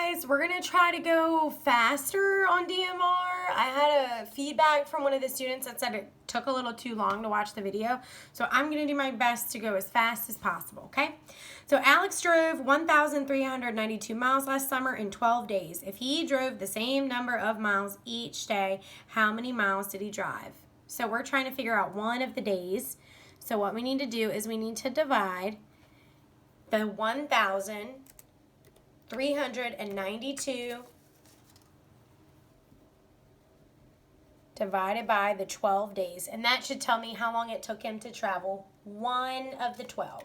guys. We're going to try to go faster on DMR. I had a feedback from one of the students that said it took a little too long to watch the video. So I'm going to do my best to go as fast as possible, okay? So Alex drove 1,392 miles last summer in 12 days. If he drove the same number of miles each day, how many miles did he drive? So we're trying to figure out one of the days. So what we need to do is we need to divide the 1,392 divided by the 12 days. And that should tell me how long it took him to travel one of the 12.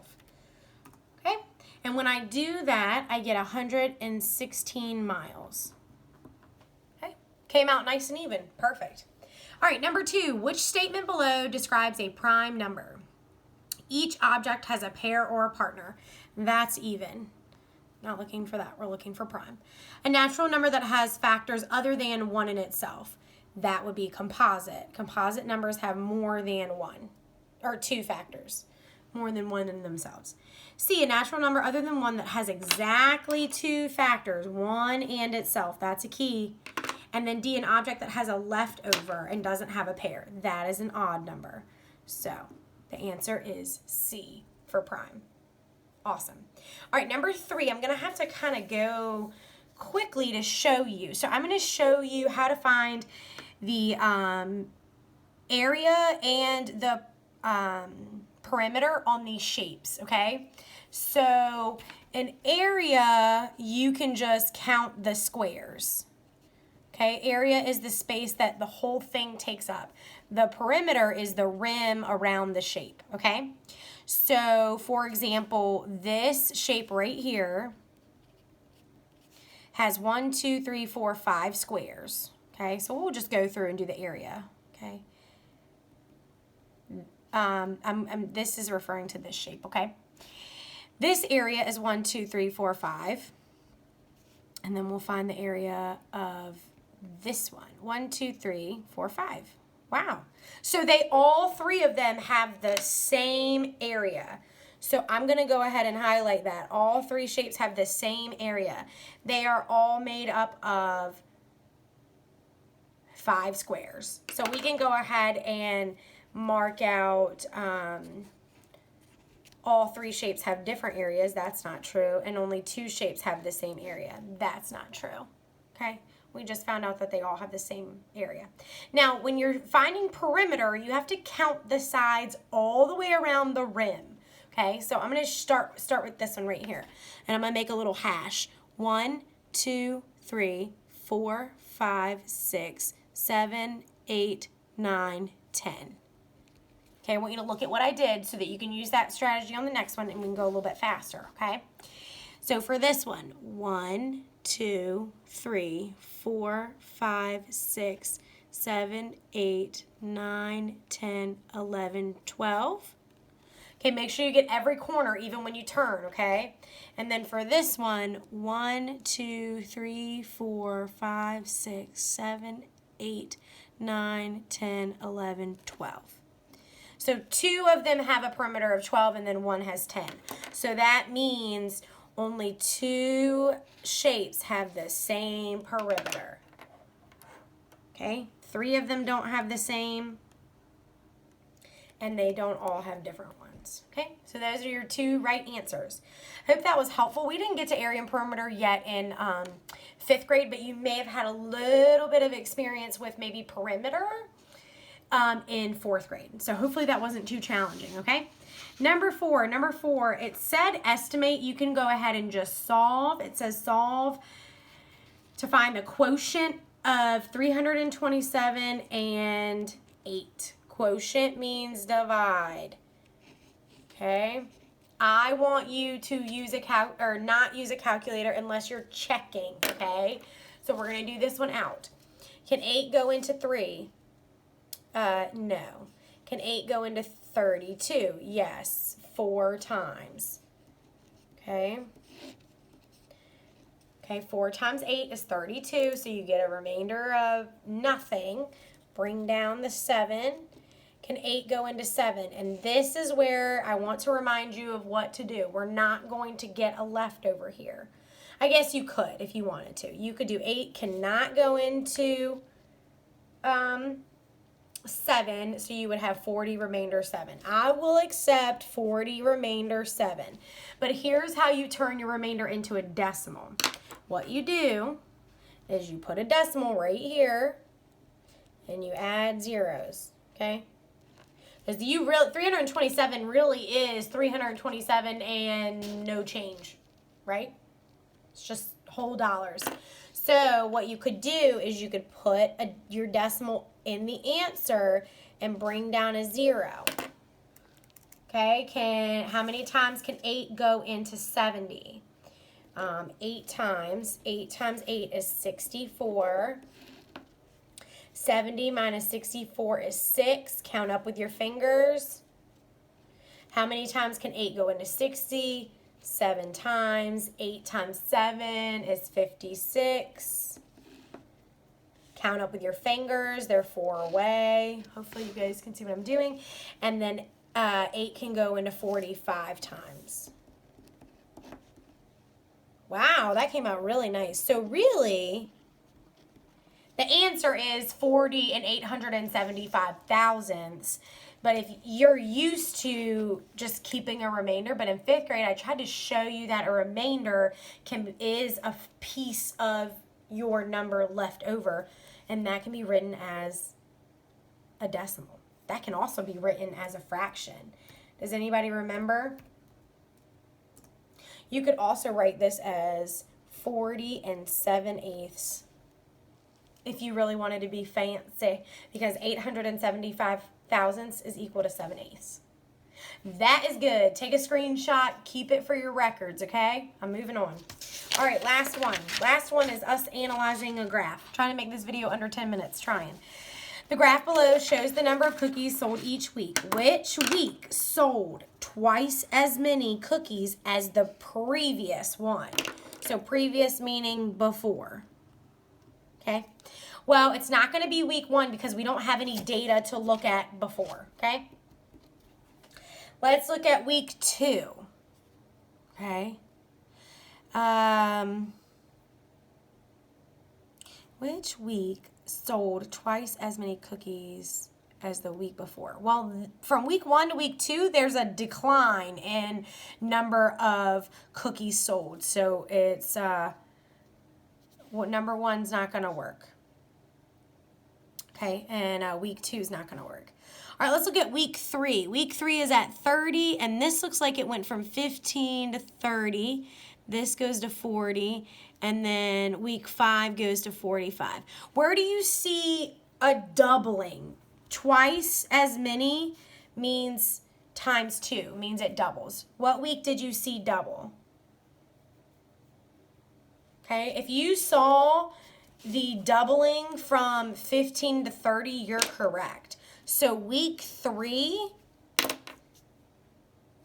Okay? And when I do that, I get 116 miles. Okay? Came out nice and even. Perfect. All right, number 2. Which statement below describes a prime number? Each object has a pair or a partner. That's even. Not looking for that. We're looking for prime. A natural number that has factors other than 1 in itself. That would be composite. Composite numbers have more than 1. Or 2 factors. More than 1 in themselves. C, a natural number other than 1 that has exactly 2 factors. 1 and itself. That's a key. And then D, an object that has a leftover and doesn't have a pair. That is an odd number. So the answer is C for prime. Awesome. All right, number 3, I'm going to have to kind of go quickly to show you. So I'm going to show you how to find the area and the perimeter on these shapes, okay? So an area, you can just count the squares. Okay, area is the space that the whole thing takes up. The perimeter is the rim around the shape, okay? So, for example, this shape right here has 1, 2, 3, 4, 5 squares, okay? So we'll just go through and do the area, okay? This is referring to this shape, okay? This area is 1, 2, 3, 4, 5. And then we'll find the area of this one. 1, 2, 3, 4, 5. Wow. So they all 3 of them have the same area. So I'm going to go ahead and highlight that. All 3 shapes have the same area. They are all made up of 5 squares. So we can go ahead and mark out all 3 shapes have different areas. That's not true. And only 2 shapes have the same area. That's not true. Okay? We just found out that they all have the same area. Now, when you're finding perimeter, you have to count the sides all the way around the rim. Okay? So I'm going to start with this one right here. And I'm going to make a little hash. 1, 2, 3, 4, 5, 6, 7, 8, 9, 10. Okay, I want you to look at what I did so that you can use that strategy on the next one and we can go a little bit faster, okay? So for this one, 1, 2, 3, 4, 5, 6, 7, 8, 9, 10, 11, 12. Okay, make sure you get every corner even when you turn, okay? And then for this one, 1, 2, 3, 4, 5, 6, 7, 8, 9, 10, 11, 12. So 2 of them have a perimeter of 12 and then 1 has 10. So that means only 2 shapes have the same perimeter. Okay, 3 of them don't have the same and they don't all have different ones. Okay, so those are your 2 right answers. Hope that was helpful. We didn't get to area and perimeter yet in 5th grade, but you may have had a little bit of experience with maybe perimeter in 4th grade. So hopefully that wasn't too challenging, okay? Number 4, it said estimate. You can go ahead and just solve. It says solve to find the quotient of 327 and 8. Quotient means divide, okay? I want you to use not use a calculator unless you're checking, okay? So we're going to do this one out. Can 8 go into 3? No. Can 8 go into 32? Yes, 4 times. Okay. Okay, 4 times 8 is 32, so you get a remainder of nothing. Bring down the 7. Can 8 go into 7? And this is where I want to remind you of what to do. We're not going to get a leftover here. I guess you could if you wanted to. You could do 8 cannot go into 7, so you would have 40 remainder 7. I will accept 40 remainder 7. But here's how you turn your remainder into a decimal. What you do is you put a decimal right here and you add zeros, okay? Because 327 really is 327 and no change, right? It's just whole dollars. So what you could do is you could put your decimal in the answer and bring down a 0. Okay, how many times can 8 go into 70? 8 times 8 is 64. 70 minus 64 is 6. Count up with your fingers. How many times can 8 go into 60? 7 times. 8 times 7 is 56. Count up with your fingers. They're 4 away. Hopefully you guys can see what I'm doing. And then 8 can go into 45 times. Wow, that came out really nice. So really, the answer is 40 and 875 thousandths. But if you're used to just keeping a remainder, but in 5th grade, I tried to show you that a remainder is a piece of your number left over, and that can be written as a decimal. That can also be written as a fraction. Does anybody remember? You could also write this as 40 and 7/8 if you really wanted to be fancy, because 875 thousandths is equal to 7/8. That is good. Take a screenshot. Keep it for your records, okay? I'm moving on. All right, last one. Last one is us analyzing a graph. Trying to make this video under 10 minutes. Trying. The graph below shows the number of cookies sold each week. Which week sold twice as many cookies as the previous one? So previous meaning before. Okay? Well, it's not going to be week 1 because we don't have any data to look at before. Okay? Let's look at week 2. Okay? Which week sold twice as many cookies as the week before? Well, from week 1 to week 2, there's a decline in number of cookies sold. So it's number 1's not going to work. Okay, and week 2 is not going to work. All right, let's look at week 3. Week 3 is at 30, and this looks like it went from 15 to 30. This goes to 40, and then week 5 goes to 45. Where do you see a doubling? Twice as many means times 2, means it doubles. What week did you see double? Okay, if you saw the doubling from 15 to 30, you're correct. So week 3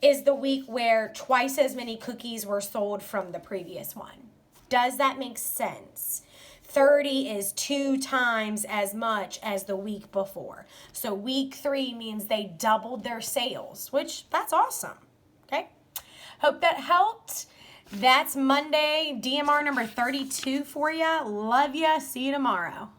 is the week where twice as many cookies were sold from the previous one. Does that make sense? 30 is 2 times as much as the week before. So week 3 means they doubled their sales, which that's awesome. Okay? Hope that helped. That's Monday, DMR number 32 for you. Love ya. See you tomorrow.